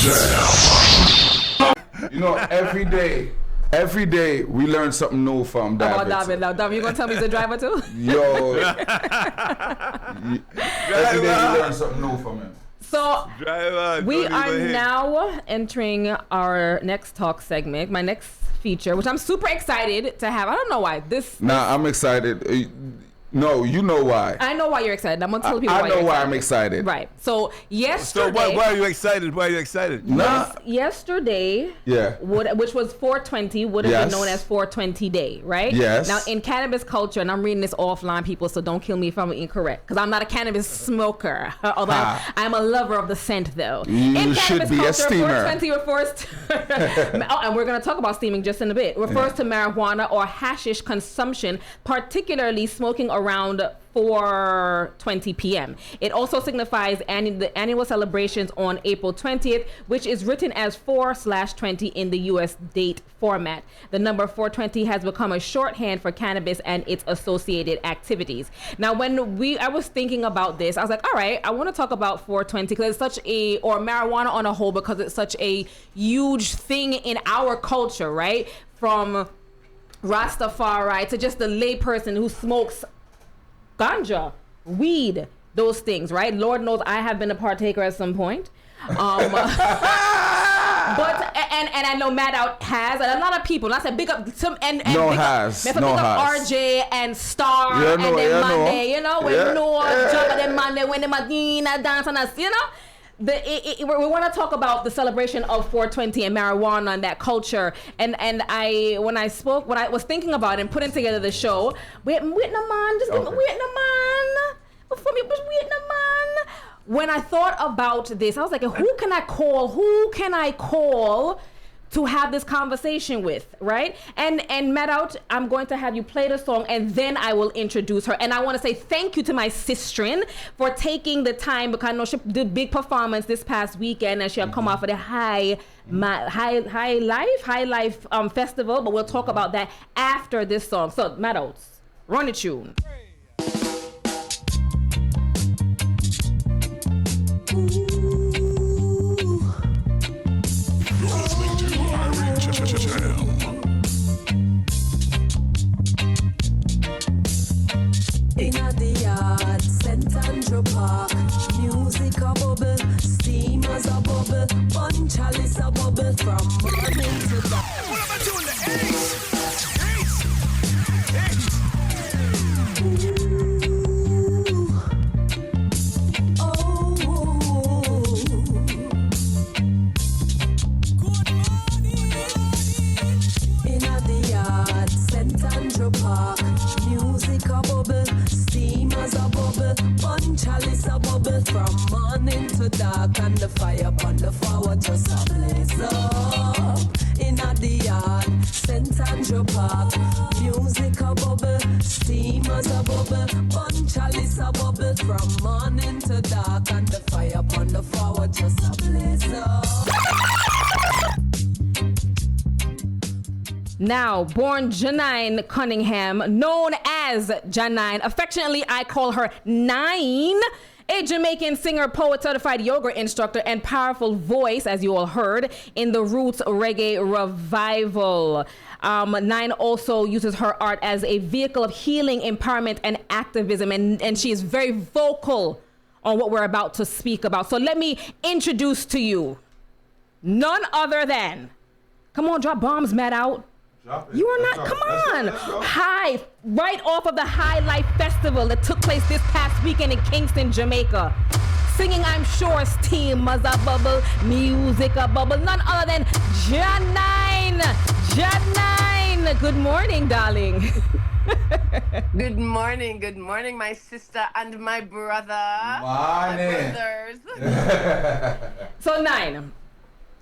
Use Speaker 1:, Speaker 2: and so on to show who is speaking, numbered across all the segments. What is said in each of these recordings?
Speaker 1: You know, every day we learn something new from David.
Speaker 2: About David now. David, you gonna tell me he's a driver too?
Speaker 1: Yo. Every day we learn something new from him.
Speaker 2: So we are now entering our next talk segment, my next feature, which I'm super excited to have. I don't know why.
Speaker 1: I'm excited. No, you know why.
Speaker 2: I know why you're excited. I'm gonna tell people why you're excited.
Speaker 1: I know why I'm excited.
Speaker 2: Right. So yesterday.
Speaker 3: So why are you excited? Why are you excited?
Speaker 2: Yesterday.
Speaker 1: Yeah.
Speaker 2: Which was 420 would have been known as 420 Day, right?
Speaker 1: Yes.
Speaker 2: Now in cannabis culture, and I'm reading this offline, people, so don't kill me if I'm incorrect, because I'm not a cannabis smoker. Although I'm a lover of the scent, though.
Speaker 1: You should be a steamer.
Speaker 2: 420 refers to, and we're gonna talk about steaming just in a bit. Refers to marijuana or hashish consumption, particularly smoking around 4:20 p.m. It also signifies the annual celebrations on April 20th, which is written as 4/20 in the U.S. date format. The number 420 has become a shorthand for cannabis and its associated activities. Now, when I was thinking about this, I was like, all right, I want to talk about 420 because it's or marijuana on a whole, because it's such a huge thing in our culture, right? From Rastafari to just the layperson who smokes ganja, weed, those things, right? Lord knows I have been a partaker at some point. But I know Mad Out has, and a lot of people. And I said big up some and
Speaker 1: no
Speaker 2: big
Speaker 1: has
Speaker 2: up,
Speaker 1: no
Speaker 2: big up
Speaker 1: has
Speaker 2: RJ and Star and then Monday, you know, when Job and then Monday when the Madina dance and us, you know. We want to talk about the celebration of 420 and marijuana and that culture. And when I was thinking about it and putting together the show, wait, man, just wait, man. Before me, just wait, man. When I thought about this, I was like, who can I call to have this conversation with, right? And Matt Out, I'm going to have you play the song and then I will introduce her. And I want to say thank you to my sister for taking the time, because I know she did big performance this past weekend and she'll come off of the High Life festival, but we'll talk about that after this song. So Matt Out, run the tune.
Speaker 4: Inna the yard, St. Andrew Park, music a bubble, steamers a bubble, bun chalice a bubble from morning to dark.
Speaker 3: What am I doing? The ace.
Speaker 4: Oh. Good morning. Inna the yard, St. Andrew Park, music a bubble, steamers a bubble, bun chalice a bubble from morning to dark, and the fire upon the floor just a blaze up. Inna the yard, St. Andrew Park, music a bubble, steamers a bubble, bun chalice a bubble from morning to dark, and the fire upon the floor just a blaze up.
Speaker 2: Now, born Jah9 Cunningham, known as Jah9, affectionately I call her Nine, a Jamaican singer, poet, certified yoga instructor, and powerful voice, as you all heard, in the Roots Reggae Revival. Nine also uses her art as a vehicle of healing, empowerment, and activism, and she is very vocal on what we're about to speak about. So let me introduce to you none other than, come on, drop bombs, Matt Out. You are not, come on. High, right off of the High Life Festival that took place this past weekend in Kingston, Jamaica. Singing, I'm sure, steamers a bubble, music a bubble, none other than Jah9. Jah9, good morning, darling.
Speaker 5: Good morning, my sister and my brother.
Speaker 1: Morning.
Speaker 5: My brothers.
Speaker 2: So, Nine,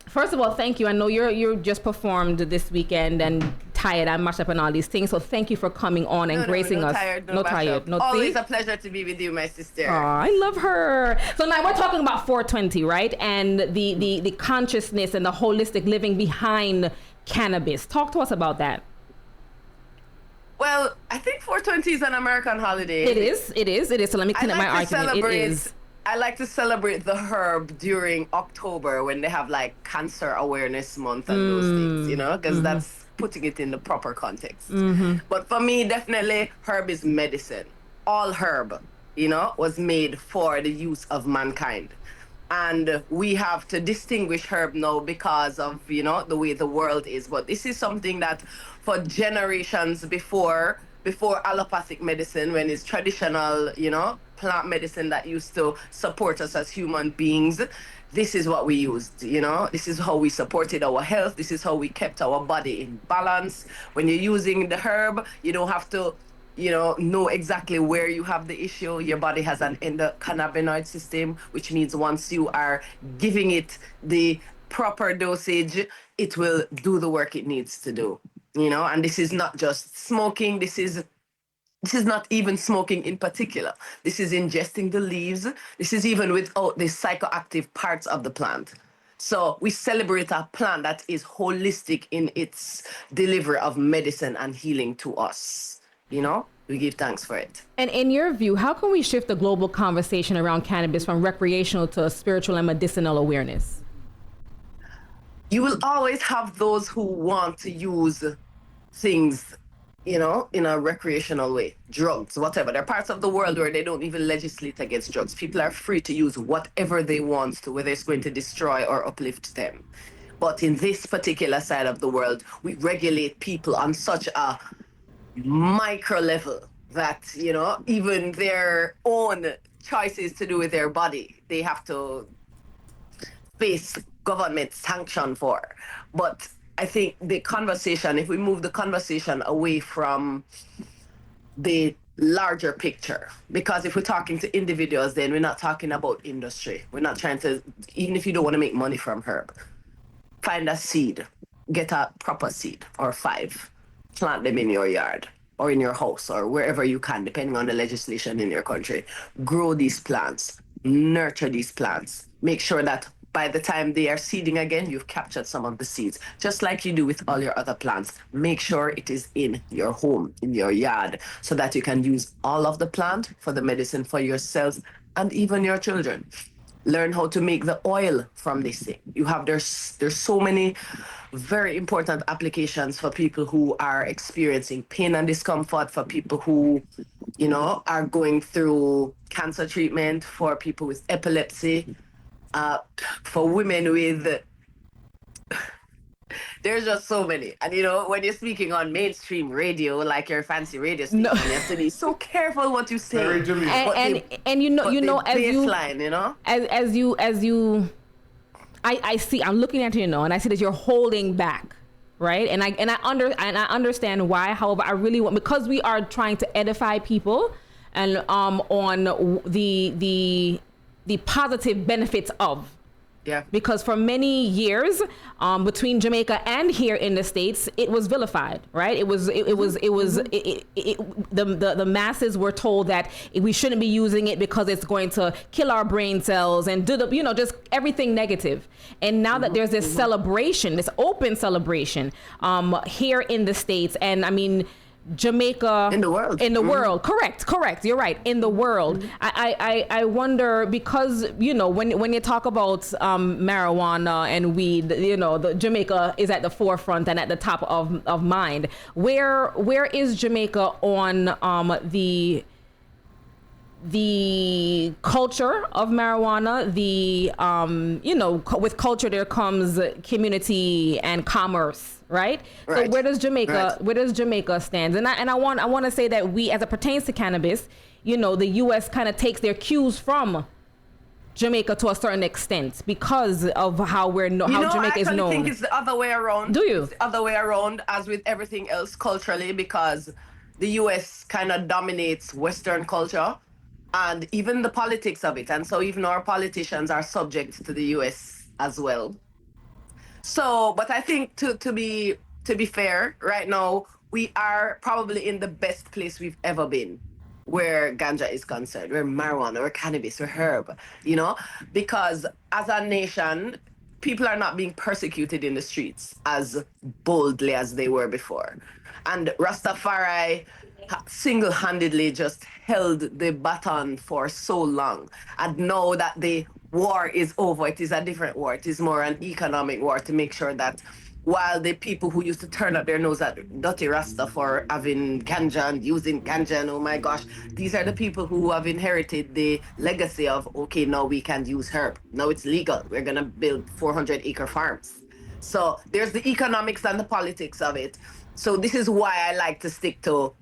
Speaker 2: first of all, thank you. I know you just performed this weekend and tired. I'm mashed up on all these things. So thank you for coming on and gracing us.
Speaker 5: No tired. Always a pleasure to be with you, my sister.
Speaker 2: Oh, I love her. So now we're talking about 420, right? And the consciousness and the holistic living behind cannabis. Talk to us about that.
Speaker 5: Well, I think 420 is an American holiday.
Speaker 2: It is. So let me clean up my argument. It is.
Speaker 5: I like to celebrate the herb during October when they have like Cancer Awareness Month and those things, you know, because that's putting it in the proper context. But for me, definitely, herb is medicine. All herb, you know, was made for the use of mankind. And we have to distinguish herb now because of, you know, the way the world is. But this is something that for generations before allopathic medicine, when it's traditional, you know, plant medicine that used to support us as human beings, this is what we used, you know. This is how we supported our health. This is how we kept our body in balance. When you're using the herb, you don't have to, you know exactly where you have the issue. Your body has an endocannabinoid system, which means once you are giving it the proper dosage, it will do the work it needs to do, you know. And this is not just smoking. This is not even smoking in particular. This is ingesting the leaves. This is even without the psychoactive parts of the plant. So we celebrate a plant that is holistic in its delivery of medicine and healing to us. You know, we give thanks for it.
Speaker 2: And in your view, how can we shift the global conversation around cannabis from recreational to spiritual and medicinal awareness?
Speaker 5: You will always have those who want to use things, you know, in a recreational way, drugs, whatever. There are parts of the world where they don't even legislate against drugs. People are free to use whatever they want to, whether it's going to destroy or uplift them. But in this particular side of the world, we regulate people on such a micro level that, you know, even their own choices to do with their body, they have to face government sanction for. But I think the conversation, if we move the conversation away from the larger picture, because if we're talking to individuals, then we're not talking about industry. We're not trying to, even if you don't want to make money from herb, find a seed, get a proper seed or 5, plant them in your yard or in your house or wherever you can, depending on the legislation in your country. Grow these plants, nurture these plants, make sure that by the time they are seeding again, you've captured some of the seeds, just like you do with all your other plants. Make sure it is in your home, in your yard, so that you can use all of the plant for the medicine for yourselves and even your children. Learn how to make the oil from this thing. There's so many very important applications for people who are experiencing pain and discomfort, for people who, you know, are going through cancer treatment, for people with epilepsy, for women with, there's just so many. And you know, when you're speaking on mainstream radio, like your fancy radio station, you have to be so careful what you say.
Speaker 2: And you know, as
Speaker 5: baseline, you know,
Speaker 2: as you, I see, I'm looking at you now, and I see that you're holding back, right? And I understand why. However, I really want, because we are trying to edify people, and on the positive benefits of.
Speaker 5: Yeah.
Speaker 2: Because for many years, between Jamaica and here in the States, it was vilified, right? The masses were told that we shouldn't be using it because it's going to kill our brain cells and just everything negative. And now that there's this celebration, this open celebration, here in the States, and I mean, Jamaica
Speaker 5: in the world,
Speaker 2: correct, you're right, in the world. I wonder, because you know, when you talk about marijuana and weed, you know, Jamaica is at the forefront and at the top of mind. Where is Jamaica on the culture of marijuana? With culture there comes community and commerce, right?
Speaker 5: Right.
Speaker 2: So where does Jamaica stand? And I want to say that we, as it pertains to cannabis, you know, the U.S. kind of takes their cues from Jamaica to a certain extent because of how Jamaica is known.
Speaker 5: I think it's the other way around.
Speaker 2: Do you?
Speaker 5: It's the other way around, as with everything else culturally, because the U.S. kind of dominates Western culture and even the politics of it. And so even our politicians are subject to the U.S. as well. So, but I think to be fair, right now, we are probably in the best place we've ever been where ganja is concerned, where marijuana, where cannabis, where herb, you know, because as a nation, people are not being persecuted in the streets as boldly as they were before. And Rastafari single-handedly just held the baton for so long. And now that the war is over, it is a different war. It is more an economic war to make sure that while the people who used to turn up their nose at dirty Rasta for having ganja and using ganja, and oh my gosh, these are the people who have inherited the legacy of, okay, now we can use herb. Now it's legal. We're going to build 400-acre farms. So there's the economics and the politics of it. So this is why I like to stick to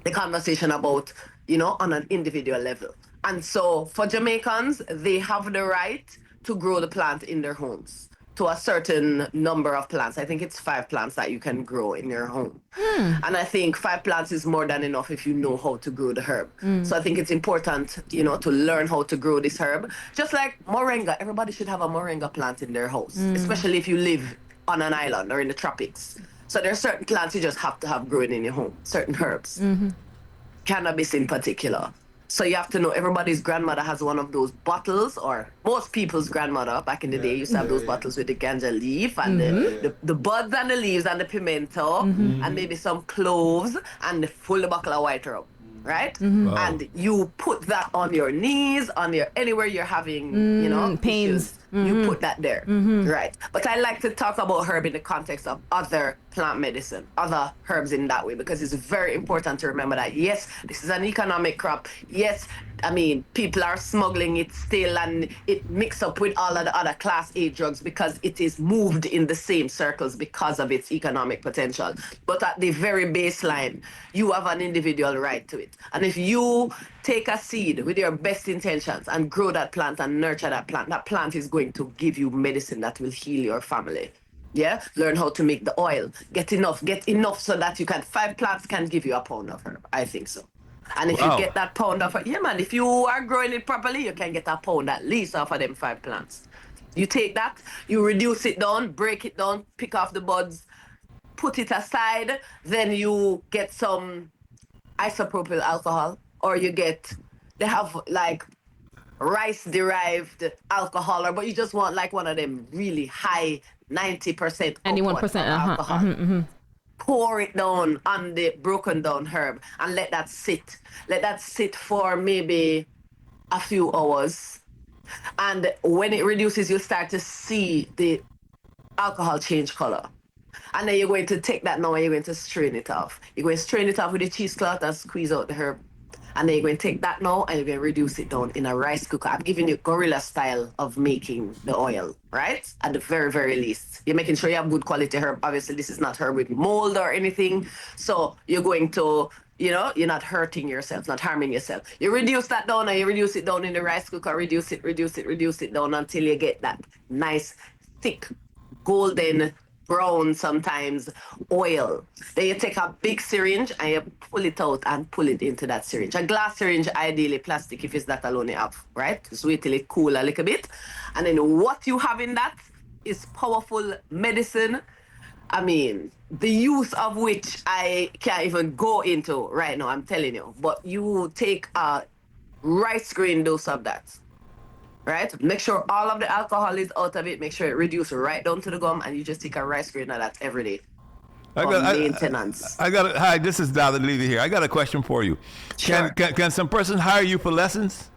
Speaker 5: the conversation about, on an individual level. And so for Jamaicans, they have the right to grow the plant in their homes to a certain number of plants. I think it's 5 plants that you can grow in your home. And I think 5 plants is more than enough if you know how to grow the herb. So I think it's important, to learn how to grow this herb. Just like moringa, everybody should have a moringa plant in their house, especially if you live on an island or in the tropics. So there are certain plants you just have to have growing in your home, certain herbs, cannabis in particular. So you have to know everybody's grandmother has one of those bottles, or most people's grandmother back in the day used to have those bottles with the ganja leaf and the buds and the leaves and the pimento and maybe some cloves and the full bottle of white rum, right? Wow. And you put that on your knees, on your anywhere you're having,
Speaker 2: pains.
Speaker 5: Issues. You put that there, right? But I like to talk about herb in the context of other plant medicine, other herbs in that way, because it's very important to remember that, yes, this is an economic crop. Yes, I mean, people are smuggling it still and it mixed up with all of the other class A drugs because it is moved in the same circles because of its economic potential. But at the very baseline, you have an individual right to it. And if you take a seed with your best intentions and grow that plant and nurture that plant is going to give you medicine that will heal your family. Yeah, learn how to make the oil. Get enough so that 5 plants can give you a pound of herb. I think so. And if you get that pound of herb, if you are growing it properly, you can get a pound at least off of them 5 plants. You take that, you reduce it down, break it down, pick off the buds, put it aside, then you get some isopropyl alcohol, or they have like rice-derived alcohol, but you just want like one of them really high 90%
Speaker 2: 91%
Speaker 5: alcohol. Pour it down on the broken down herb and let that sit. Let that sit for maybe a few hours. And when it reduces, you'll start to see the alcohol change color. And then you're going to take that now and you're going to strain it off. You're going to strain it off with a cheesecloth and squeeze out the herb. And then you're going to take that now and you're going to reduce it down in a rice cooker. I'm giving you gorilla style of making the oil, right? At the very, very least. You're making sure you have good quality herb. Obviously, this is not herb with mold or anything. So you're going to, you're not hurting yourself, not harming yourself. You reduce that down and you reduce it down in the rice cooker. Reduce it down until you get that nice, thick, golden brown sometimes oil. Then you take a big syringe and you pull it out and pull it into that syringe. A glass syringe, ideally plastic if it's that alone you have, right? Just wait till it cool a little bit. And then what you have in that is powerful medicine. I mean, the use of which I can't even go into right now, I'm telling you. But you take a rice grain dose of that. Right? Make sure all of the alcohol is out of it. Make sure it reduces right down to the gum, and you just take a rice grain of that every day. Maintenance.
Speaker 3: Hi, this is David Levy here. I got a question for you.
Speaker 5: Sure.
Speaker 3: Can some person hire you for lessons?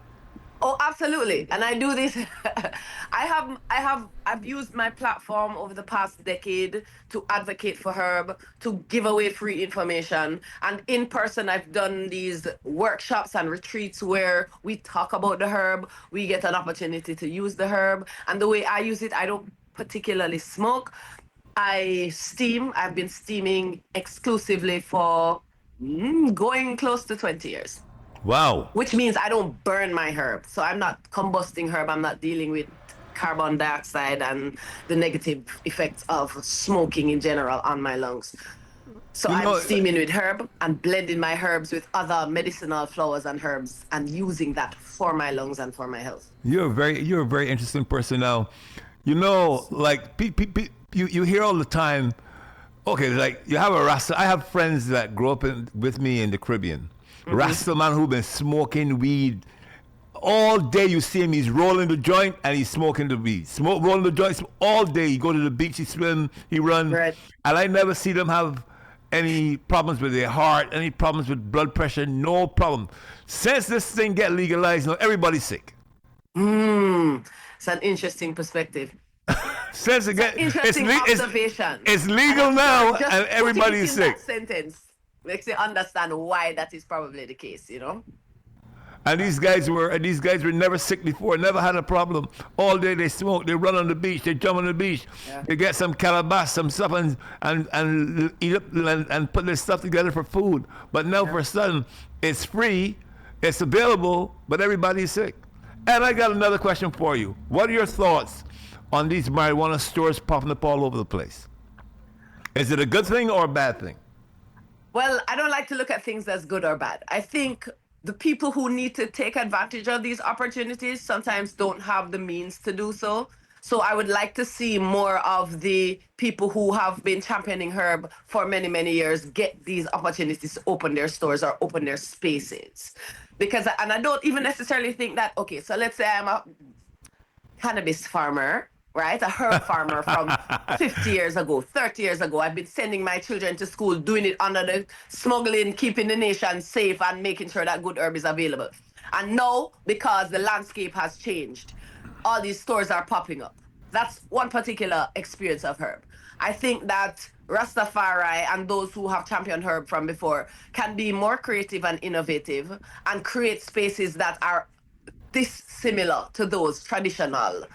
Speaker 5: Oh, absolutely. And I do this. I've used my platform over the past decade to advocate for herb, to give away free information. And in person, I've done these workshops and retreats where we talk about the herb. We get an opportunity to use the herb. And the way I use it, I don't particularly smoke. I steam. I've been steaming exclusively for going close to 20 years.
Speaker 3: Wow.
Speaker 5: Which means I don't burn my herb. So I'm not combusting herb. I'm not dealing with carbon dioxide and the negative effects of smoking in general on my lungs. So I'm steaming with herb and blending my herbs with other medicinal flowers and herbs and using that for my lungs and for my health.
Speaker 3: You're a very interesting person now. Like you hear all the time, okay, like you have a Rasta. I have friends that grew up with me in the Caribbean. Rasta man who been smoking weed all day. You see him, he's rolling the joint and he's smoking the weed. Rolling the joint all day. He go to the beach, he swim, he run. Right. And I never see them have any problems with their heart, any problems with blood pressure, no problem. Since this thing get legalized, now everybody's sick.
Speaker 5: It's an interesting perspective.
Speaker 3: Since it get,
Speaker 5: Interesting observation.
Speaker 3: it's legal now,
Speaker 5: Just
Speaker 3: and everybody's
Speaker 5: putting it in
Speaker 3: sick.
Speaker 5: that sentence makes you understand why that is probably the case, you know?
Speaker 3: And these guys were never sick before, never had a problem. All day they smoke, they run on the beach, they jump on the beach, they get some calabash, some stuff, and eat up and put their stuff together for food. But now for a sudden, it's free, it's available, but everybody's sick. And I got another question for you. What are your thoughts on these marijuana stores popping up all over the place? Is it a good thing or a bad thing?
Speaker 5: Well, I don't like to look at things as good or bad. I think the people who need to take advantage of these opportunities sometimes don't have the means to do so. So I would like to see more of the people who have been championing herb for many, many years get these opportunities to open their stores or open their spaces. And I don't even necessarily think that, okay, so let's say I'm a cannabis farmer, right? A herb farmer from 50 years ago, 30 years ago. I've been sending my children to school, doing it under the smuggling, keeping the nation safe and making sure that good herb is available. And now, because the landscape has changed, all these stores are popping up. That's one particular experience of herb. I think that Rastafari and those who have championed herb from before can be more creative and innovative and create spaces that are dissimilar to those traditional,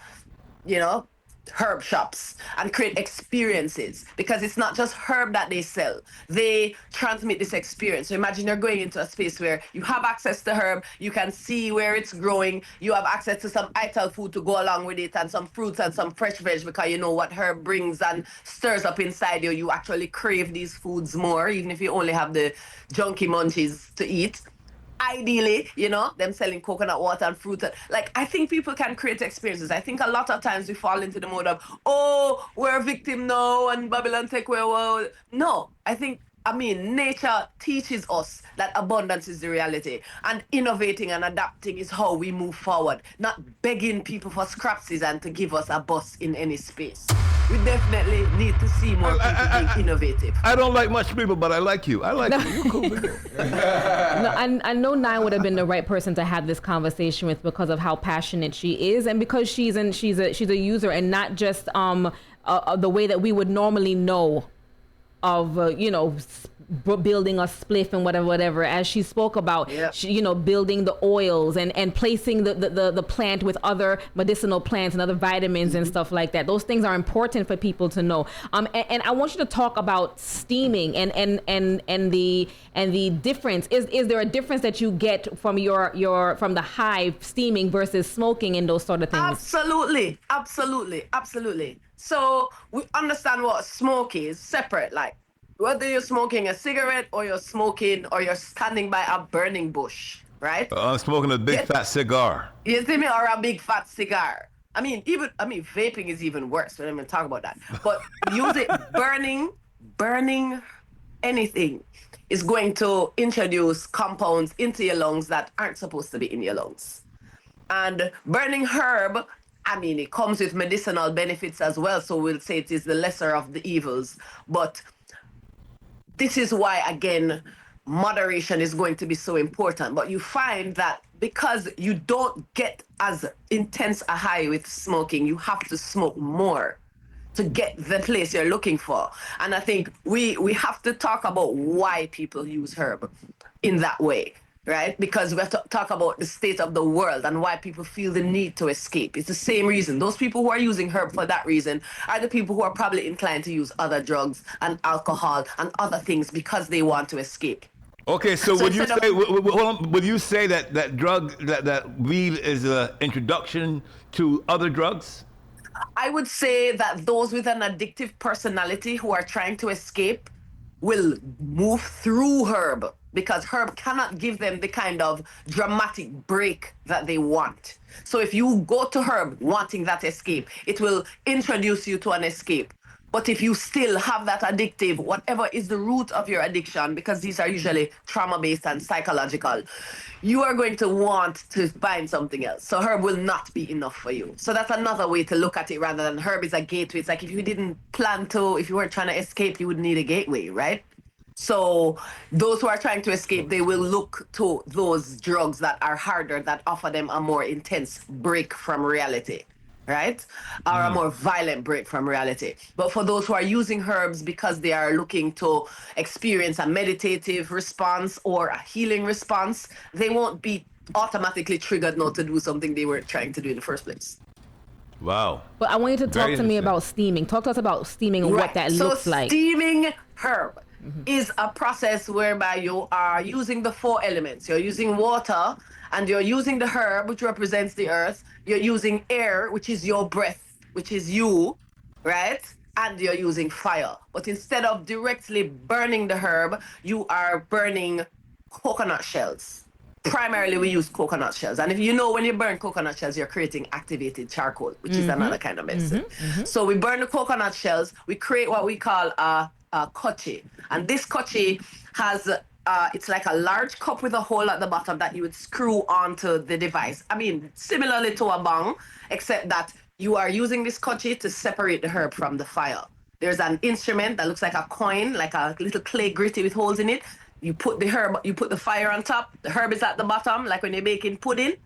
Speaker 5: herb shops, and create experiences, because it's not just herb that they sell. They transmit this experience. So imagine you're going into a space where you have access to herb, you can see where it's growing, you have access to some ital food to go along with it, and some fruits and some fresh veg, because you know what herb brings and stirs up inside you. You actually crave these foods more, even if you only have the junky munchies to eat. Ideally, them selling coconut water and fruit. Like, I think people can create experiences. I think a lot of times we fall into the mode of, oh, we're a victim now and Babylon take away. Well, no, nature teaches us that abundance is the reality, and innovating and adapting is how we move forward, not begging people for scrapsies and to give us a bus in any space. We definitely need to see more people being innovative.
Speaker 3: I don't like much people, but I like you. I like you. You're cool people.
Speaker 2: No, I know Nine would have been the right person to have this conversation with because of how passionate she is, and because she's a user, and not just the way that we would normally know of building a spliff and whatever, as she spoke about. Building the oils and placing the plant with other medicinal plants and other vitamins and stuff like that. Those things are important for people to know. And I want you to talk about steaming and the difference. Is there a difference that you get from from the hive steaming versus smoking and those sort of things?
Speaker 5: Absolutely. So we understand what smoke is separate, like whether you're smoking a cigarette or you're standing by a burning bush, right?
Speaker 3: I'm smoking a big fat cigar.
Speaker 5: You see me? Or a big fat cigar. Vaping is even worse. We don't even talk about that. But burning anything is going to introduce compounds into your lungs that aren't supposed to be in your lungs. And burning herb, it comes with medicinal benefits as well. So we'll say it is the lesser of the evils. But this is why, again, moderation is going to be so important. But you find that because you don't get as intense a high with smoking, you have to smoke more to get the place you're looking for. And I think we have to talk about why people use herb in that way, right? Because we have to talk about the state of the world and why people feel the need to escape. It's the same reason. Those people who are using herb for that reason are the people who are probably inclined to use other drugs and alcohol and other things because they want to escape.
Speaker 3: Okay, so would you say that weed is an introduction to other drugs?
Speaker 5: I would say that those with an addictive personality who are trying to escape will move through herb, because herb cannot give them the kind of dramatic break that they want. So if you go to herb wanting that escape, it will introduce you to an escape. But if you still have that addictive, whatever is the root of your addiction, because these are usually trauma-based and psychological, you are going to want to find something else. So herb will not be enough for you. So that's another way to look at it, rather than herb is a gateway. It's like if you weren't trying to escape, you would need a gateway, right? So those who are trying to escape, they will look to those drugs that are harder, that offer them a more intense break from reality, right? Or a more violent break from reality. But for those who are using herbs because they are looking to experience a meditative response or a healing response, they won't be automatically triggered not to do something they weren't trying to do in the first place.
Speaker 3: Wow.
Speaker 2: But I want you to talk
Speaker 3: Very
Speaker 2: to me
Speaker 3: interesting.
Speaker 2: about steaming. Talk to us about steaming and what that looks like.
Speaker 5: So steaming herb is a process whereby you are using the 4 elements. You're using water, and you're using the herb, which represents the earth. You're using air, which is your breath, which is you, right? And you're using fire. But instead of directly burning the herb, you are burning coconut shells. Primarily, we use coconut shells. And if you know, when you burn coconut shells, you're creating activated charcoal, which is another kind of medicine. So we burn the coconut shells. We create what we call a kochi. And this kochi has, it's like a large cup with a hole at the bottom that you would screw onto the device. I mean, similarly to a bong, except that you are using this kochi to separate the herb from the fire. There's an instrument that looks like a coin, like a little clay gritty with holes in it. You put the herb, you put the fire on top. The herb is at the bottom, like when you're baking pudding,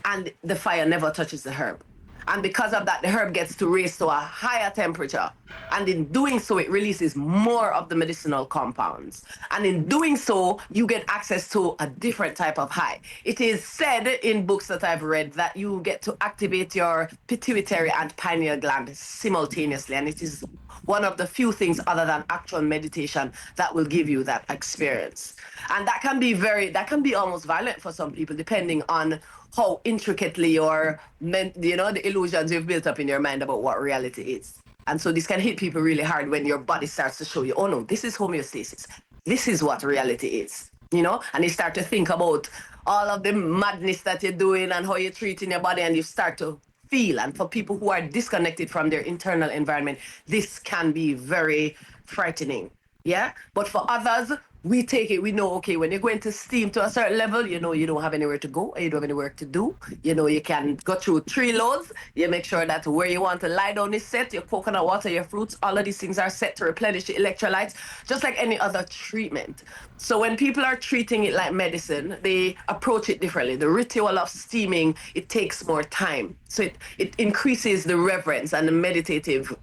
Speaker 5: and the fire never touches the herb. And because of that, the herb gets to raise to a higher temperature. And in doing so, it releases more of the medicinal compounds. And in doing so, you get access to a different type of high. It is said in books that I've read that you get to activate your pituitary and pineal gland simultaneously. And it is one of the few things other than actual meditation that will give you that experience. And that can be almost violent for some people, depending on how intricately your, the illusions you've built up in your mind about what reality is. And so this can hit people really hard when your body starts to show you, oh no, this is homeostasis. This is what reality is, and you start to think about all of the madness that you're doing and how you're treating your body, and you start to feel. And for people who are disconnected from their internal environment, this can be very frightening. Yeah. But for others, we take it, we know, okay, when you're going to steam to a certain level, you don't have anywhere to go, you don't have any work to do. You can go through 3 loads. You make sure that where you want to lie down is set, your coconut water, your fruits, all of these things are set to replenish the electrolytes, just like any other treatment. So when people are treating it like medicine, they approach it differently. The ritual of steaming, it takes more time. So it increases the reverence and the meditative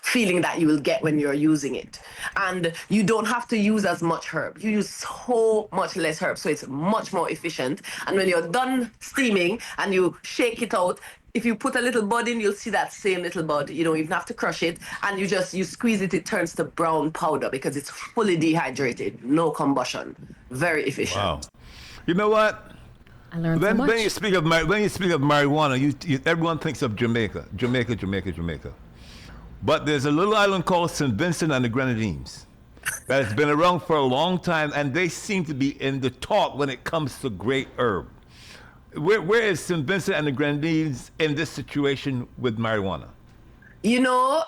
Speaker 5: feeling that you will get when you're using it. And you don't have to use as much herb. You use so much less herb, so it's much more efficient. And when you're done steaming and you shake it out, if you put a little bud in, you'll see that same little bud. You don't even have to crush it. And you squeeze it, it turns to brown powder because it's fully dehydrated, no combustion. Very efficient.
Speaker 3: Wow. You know what?
Speaker 2: I learned so much.
Speaker 3: When you speak of marijuana, everyone thinks of Jamaica. But there's a little island called St. Vincent and the Grenadines that has been around for a long time, and they seem to be in the talk when it comes to great herb. Where is St. Vincent and the Grenadines in this situation with marijuana?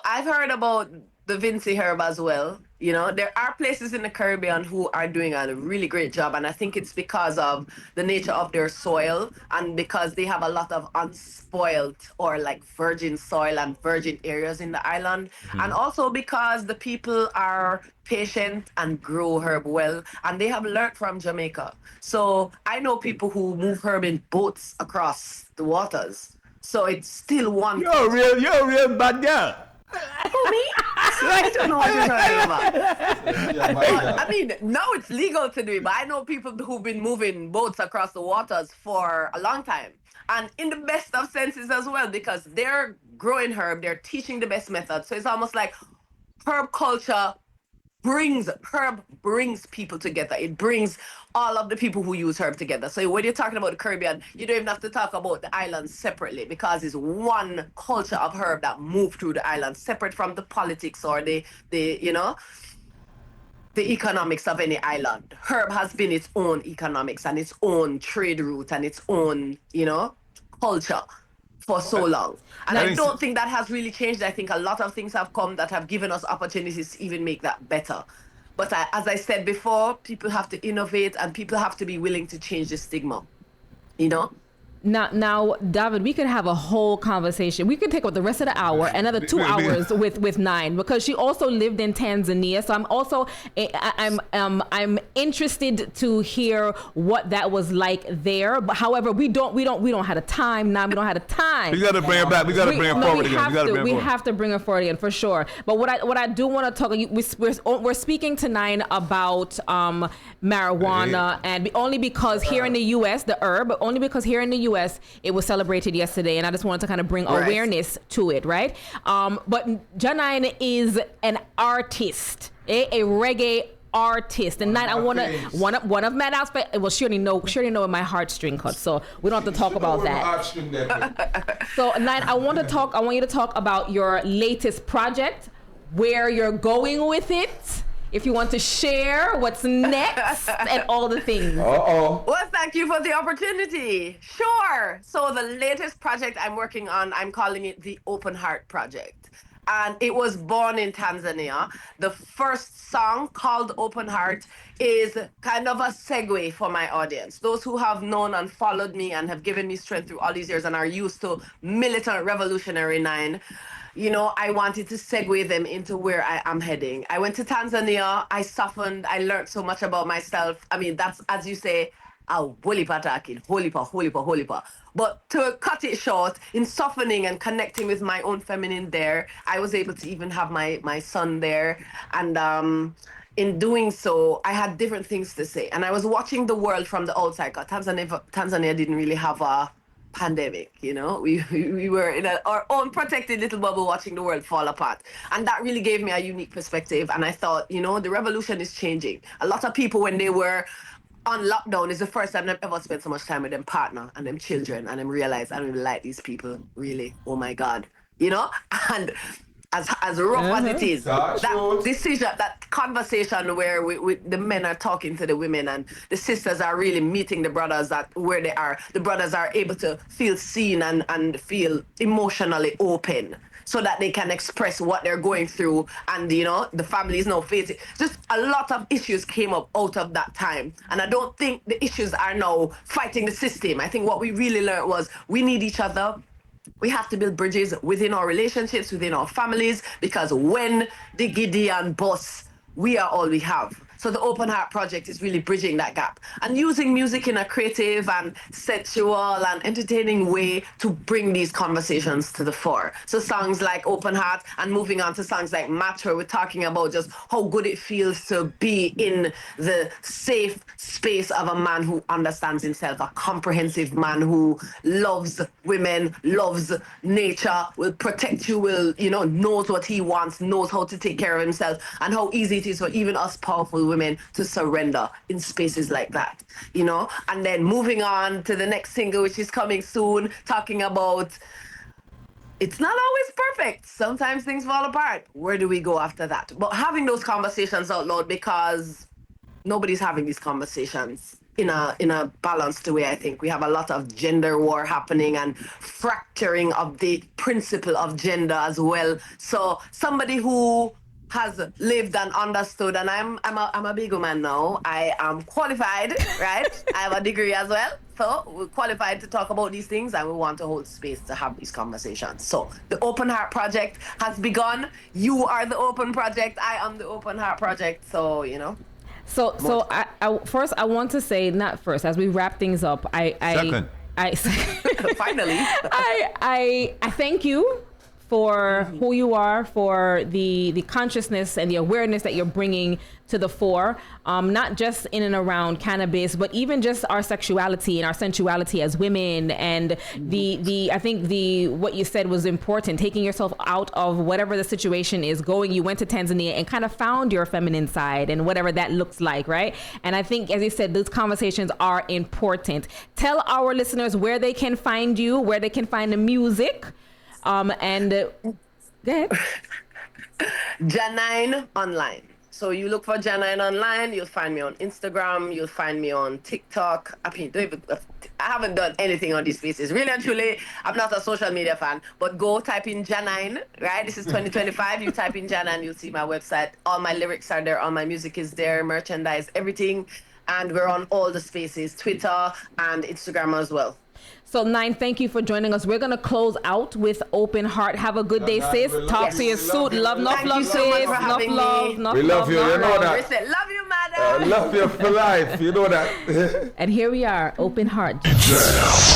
Speaker 5: I've heard about the Vinci herb as well. There are places in the Caribbean who are doing a really great job, and I think it's because of the nature of their soil and because they have a lot of unspoiled or like virgin soil and virgin areas in the island, and also because the people are patient and grow herb well, and they have learned from Jamaica. So I know people who move herb in boats across the waters. So it's still one.
Speaker 3: You're a real bad girl.
Speaker 5: Who, me? I don't know what you're talking about. I mean, now it's legal to do it, but I know people who've been moving boats across the waters for a long time. And in the best of senses as well, because they're growing herb, they're teaching the best method. So it's almost like herb culture brings people together. It brings all of the people who use herb together. So when you're talking about the Caribbean, you don't even have to talk about the islands separately, because it's one culture of herb that moved through the island, separate from the politics or the economics of any island. Herb has been its own economics and its own trade route and its own, culture for so long. And I don't think that has really changed. I think a lot of things have come that have given us opportunities to even make that better. But as I said before, people have to innovate and people have to be willing to change the stigma,
Speaker 2: Now, David, we could have a whole conversation. We could take up the rest of the hour, another 2 hours with Nine, because she also lived in Tanzania. So I'm also I'm interested to hear what that was like there. But however, we don't have the time now. We don't have the time.
Speaker 3: We got to bring her back. We got to bring her forward again.
Speaker 2: We have to bring her forward again for sure. But what I do want to talk, we're speaking tonight about marijuana, and only because here in the U.S. the herb, only because here in the U.S. it was celebrated yesterday, and I just wanted to kind of bring awareness to it, right? But Jah9 is an artist, a reggae artist, and Nine, I want to one of my aspects. Well, she already know where my heartstring cut, so we don't have to talk about that. So Nine, I want you to talk about your latest project, where you're going with it. If you want to share what's next and all the things.
Speaker 5: Well, thank you for the opportunity. Sure. So the latest project I'm working on, I'm calling it the Open Heart Project. And it was born in Tanzania. The first song, called Open Heart, is kind of a segue for my audience. Those who have known and followed me and have given me strength through all these years and are used to militant revolutionary Nine. You know, I wanted to segue them into where I am heading. I went to Tanzania, I softened, I learned so much about myself. I mean, that's, as you say, a holipa talking, holipa. But to cut it short, in softening and connecting with my own feminine there, I was able to even have my son there. And in doing so, I had different things to say. And I was watching the world from the outside, because Tanzania didn't really have a pandemic, you know. We were in our own protected little bubble watching the world fall apart, and that really gave me a unique perspective. And I thought, you know, the revolution is changing. A lot of people, when they were on lockdown, is the first time they've ever spent so much time with them partner and them children, and them realize I don't even like these people, really. Oh my God, you know. And as rough as it is, that decision, that conversation where the men are talking to the women and the sisters are really meeting the brothers at where they are. The brothers are able to feel seen and feel emotionally open, so that they can express what they're going through. And, you know, the family is now facing. Just a lot of issues came up out of that time. And I don't think the issues are now fighting the system. I think what we really learned was we need each other. We have to build bridges within our relationships, within our families, because when the Gideon bust, we are all we have. So the Open Heart Project is really bridging that gap and using music in a creative and sensual and entertaining way to bring these conversations to the fore. So songs like Open Heart, and moving on to songs like Match, where we're talking about just how good it feels to be in the safe space of a man who understands himself, a comprehensive man who loves women, loves nature, will protect you, will, you know, knows what he wants, knows how to take care of himself, and how easy it is for even us powerful women to surrender in spaces like that, you know. And then moving on to the next single, which is coming soon, talking about it's not always perfect. Sometimes things fall apart. Where do we go after that? But having those conversations out loud, because nobody's having these conversations in a balanced way. I think we have a lot of gender war happening and fracturing of the principle of gender as well. So somebody who has lived and understood, and I'm a big woman now. I am qualified, right? I have a degree as well. So we're qualified to talk about these things, and we want to hold space to have these conversations. So the Open Heart Project has begun. You are the Open Project. I am the Open Heart Project. So, you know.
Speaker 2: So I first I want to say, not first, as we wrap things up,
Speaker 3: Second.
Speaker 5: Finally.
Speaker 2: I thank you for who you are, for the consciousness and the awareness that you're bringing to the fore, not just in and around cannabis, but even just our sexuality and our sensuality as women. And I think what you said was important, taking yourself out of whatever the situation is going. You went to Tanzania and kind of found your feminine side and whatever that looks like, right? And I think, as you said, those conversations are important. Tell our listeners where they can find you, where they can find the music. And go ahead.
Speaker 5: Jah9 online. So you look for Jah9 online, you'll find me on Instagram, you'll find me on TikTok. I mean, I haven't done anything on these spaces. Really and truly, I'm not a social media fan, but go type in Jah9, right? This is 2025. You type in Jah9, you'll see my website. All my lyrics are there, all my music is there, merchandise, everything. And we're on all the spaces, Twitter and Instagram as well.
Speaker 2: So, Nine, thank you for joining us. We're going to close out with Open Heart. Have a good day, sis. Talk to you soon. Love, enough
Speaker 5: Thank
Speaker 2: love,
Speaker 5: you so much
Speaker 2: sis.
Speaker 5: for
Speaker 2: Enough
Speaker 5: having
Speaker 2: love,
Speaker 5: me.
Speaker 2: enough
Speaker 1: We love you, you know that.
Speaker 5: Listen, love you, madam.
Speaker 1: I love you for life, you know that.
Speaker 2: And here we are, Open Heart.
Speaker 6: Jam.